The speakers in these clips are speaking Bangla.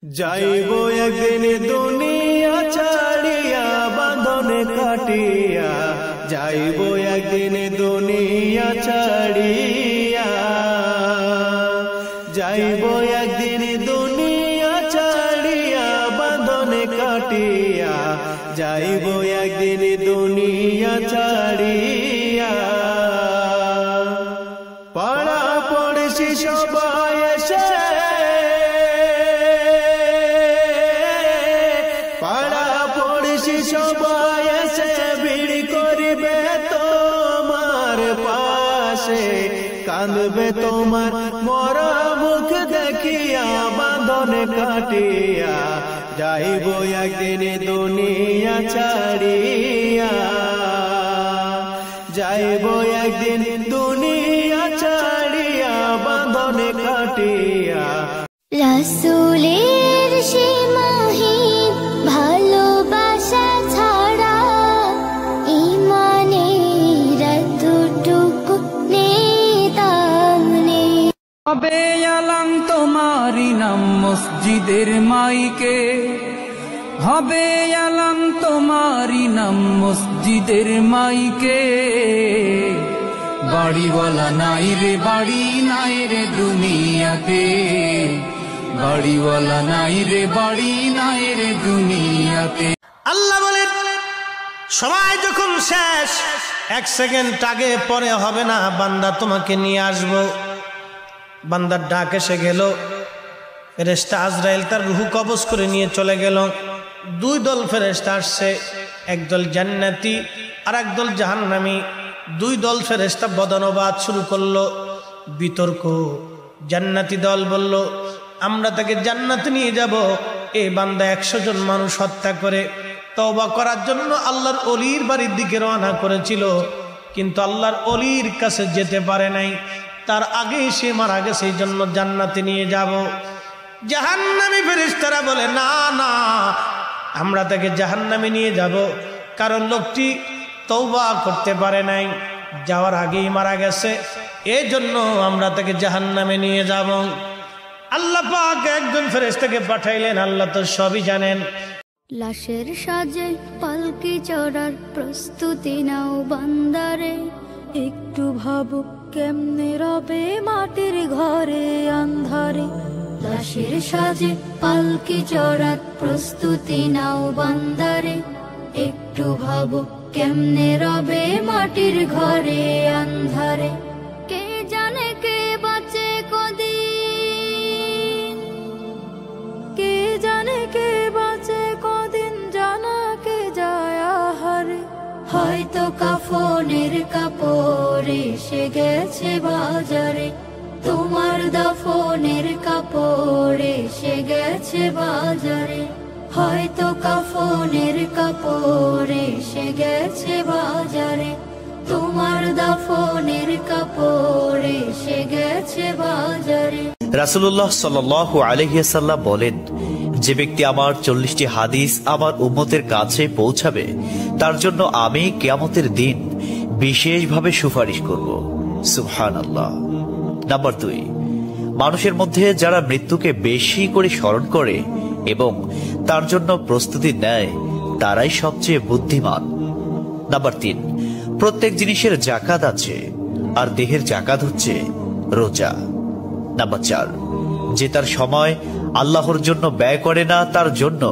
যাইব একদিন দুনিয়া ছাড়িয়া বাঁধনে কাটিয়া, যাইব একদিন দুনিয়া ছাড়িয়া, যাইব একদিন দুনিয়া ছাড়িয়া বাঁধনে কাটিয়া, যাইব একদিন দুনিয়া ছাড়িয়া। পাড়া পড়শি সবাই এসে, পাড়া পড়শি সবাই এসে ভিড় করিবে তোমার পাশে, কাঁদবে তোমার মরা মুখ দেখিয়া বাঁধনে কাটিয়া, যাইব একদিন দুনিয়া ছাড়িয়া, যাইব একদিন দুনিয়া ছাড়িয়া বাঁধনে কাটিয়া। রাসূলের সীমাহীন ভালোবাসা ছাড়া ঈমানের এতটুকু নেতাম নেই। হবে আলাম তোমারি নাম মসজিদের মাইকে, হবে আলাম তোমারি নাম মসজিদের মাইকে। বাড়িওয়ালা নাই রে, বাড়ি নাই রে দুনিয়াতে, বাড়িওয়ালা নাই রে, বাড়ি নাই রে দুনিয়াতে। আল্লাহ বলেন, সময় যখন শেষ, এক সেকেন্ড আগে পরে হবে না, বান্দা তোমাকে নিয়ে আসবো। বান্দার ডাক এসে গেল, ফেরেশতা আজরাইল তার রূহ কবজ করে নিয়ে চলে গেল। দুই দল ফেরেশতা আসছে, একদল জান্নাতি আর একদল জাহান্নামী। দুই দল ফেরেশতা বদনবাদ শুরু করলো, বিতর্ক। জান্নাতি দল বলল, আমরা তাকে জান্নাতে নিয়ে যাব। এই বান্দা 100 জন মানুষ হত্যা করে তওবা করার জন্য আল্লাহর ওলির বাড়ির দিকে রওনা করেছিল, কিন্তু আল্লাহর ওলির কাছে যেতে পারে নাই, তার আগেই সে মারা গেছে, এই জন্য জান্নাতে নিয়ে যাব। জাহান্নামী ফেরেশতারা বলে, না না, আমরা তাকে জাহান্নামে নিয়ে যাব, কারণ লোকটি তওবা করতে পারে নাই, যাওয়ার আগেই মারা গেছে, এই জন্য আমরা তাকে জাহান্নামে নিয়ে যাব। আল্লাহ পাক একজন ফেরেশতাকে পাঠাইলেন, আল্লাহ তো সবই জানেন। লাশের সাজে পালকি চড়ার প্রস্তুতি নাও বান্দারে, একটু ভাবো কেমনে রবে মাটির ঘরে আন্ধারে। লাশের সাজে পালকি চড়ার প্রস্তুতি নাও বান্দারে, একটু ভাবো কেমনে রবে মাটির ঘরে আন্ধারে। কে জানে কে বাঁচে কদিন, কে জানে কে বাঁচে কদিন, জানা কে যায় আহারে। হয়তো কাফনের কাপড় এসে গেছে বাজারে, তোমার দাফনের কাপড় এসে গেছে বাজারে। হয়তো কাফনের কাপড় এসে গেছে বাজারে, তোমার দাফনের কাপড় এসে গেছে বাজারে। রাসূলুল্লাহ সাল্লাল্লাহু আলাইহি ওয়াসাল্লাম বলেন, যে ব্যক্তি আমার 40টি হাদিস আমার উম্মতের কাছে পৌঁছাবে, তার জন্য আমি কিয়ামতের দিন বিশেষভাবে সুপারিশ করব। সুবহানাল্লাহ। নাম্বার 2, মানুষের মধ্যে যারা মৃত্যুকে বেশি করে স্মরণ করে এবং তার জন্য প্রস্তুতি নেয়, তারাই সবচেয়ে বুদ্ধিমান। নাম্বার 3, প্রত্যেক জিনিসের যাকাত আছে, আর দেহের যাকাত হচ্ছে রোজা। নাম্বার 4, যে তার সময় আল্লাহর জন্য ব্যয় করে না, তার জন্য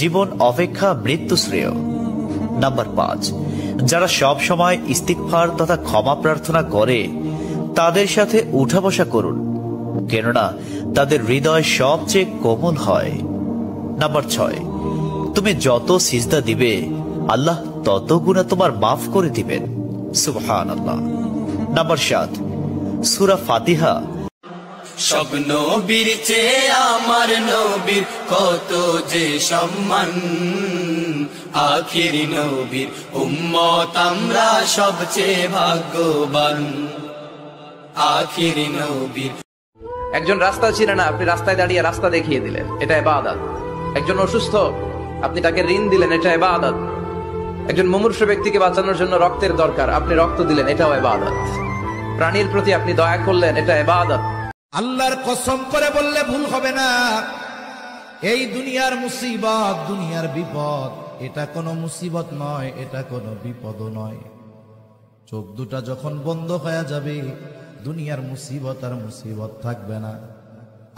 জীবন অপেক্ষা মৃত্যু শ্রেয়। নাম্বার 5, যারা সব সময় ইস্তিগফার তথা ক্ষমা প্রার্থনা করে, তাদের সাথে উঠা বসা করুন, কেননা তাদের হৃদয় সবচেয়ে কোমল হয়। নাম্বার 6, তুমি যত সিজদা দিবে, আল্লাহ তত গুনাহ তোমার মাফ করে দিবেন। সুবহানাল্লাহ। নাম্বার 7, সূরা ফাতিহা। সব নবীর চেয়ে আমার নবীর কত যে সম্মান, আখির নবীর উম্মত আমরা সবচেয়ে ভাগ্যবান, আখির নবীর। একজন রাস্তা চিনে না, আপনি রাস্তায় দাঁড়িয়ে রাস্তা দেখিয়ে দিলেন, এটা ইবাদত। একজন অসুস্থ, আপনি তাকে ঋণ দিলেন, এটা ইবাদত। একজন মুমূর্ষু ব্যক্তিকে বাঁচানোর জন্য রক্তের দরকার, আপনি রক্ত দিলেন, এটাও ইবাদত। প্রাণীর প্রতি আপনি দয়া করলেন, এটা ইবাদত। আল্লাহর কসম করে বললে ভুল হবে না, এই দুনিয়ার মুসিবত, দুনিয়ার বিপদ, এটা কোনো মুসিবত নয়, এটা কোনো বিপদও নয়। চোখ দুটা যখন বন্ধ হয়ে যাবে, দুনিয়ার মুসিবত আর মুসিবত থাকবে না।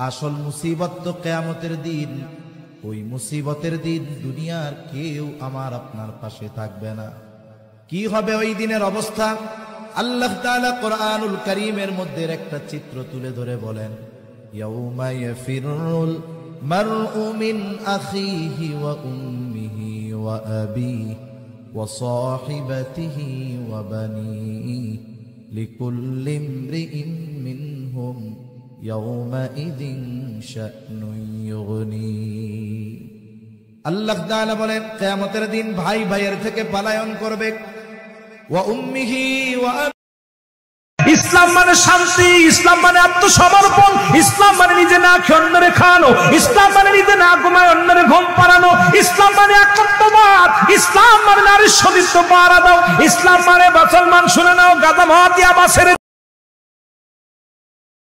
আসল মুসিবত তো কিয়ামতের দিন। ওই মুসিবতের দিন দুনিয়ার কেউ আমার আপনার পাশে থাকবে না। কি হবে ওই দিনের অবস্থা? আল্লাহ তাআলা কোরআনুল কারীমের মধ্যে একটা চিত্র তুলে ধরে বলেন, ইয়াউমা ইয়াফিরুল মারউ মিন আখিহি ওয়া উম্মিহি ওয়া আবিহি ওয়া সাহিবাতিহি ওয়া বানিহি লিকুল্লি ইমরিইন মিনহুম ইয়াউমাইযিন শা'নুন ইউগনি। আল্লাহ তাআলা বলেন, কিয়ামতের দিন ভাই ভাইয়ের থেকে পলায়ন করবে। ওয়া উম্মিহি ওয়া ইসলাম মানে শান্তি, ইসলাম মানে আত্মসমর্পণ, ইসলাম মানে নিজে না খেয়ে অন্যরে খাওয়ানো, ইসলাম মানে নিজে না ঘুমায় অন্যরে ঘুম পাড়ানো, ইসলাম মানে একত্ববাদ, ইসলাম মানে নারীর সতীত্ব পাহারা দাও, ইসলাম মানে মুসলমান শুনে নাও গাদা ভাত দিয়া বাসের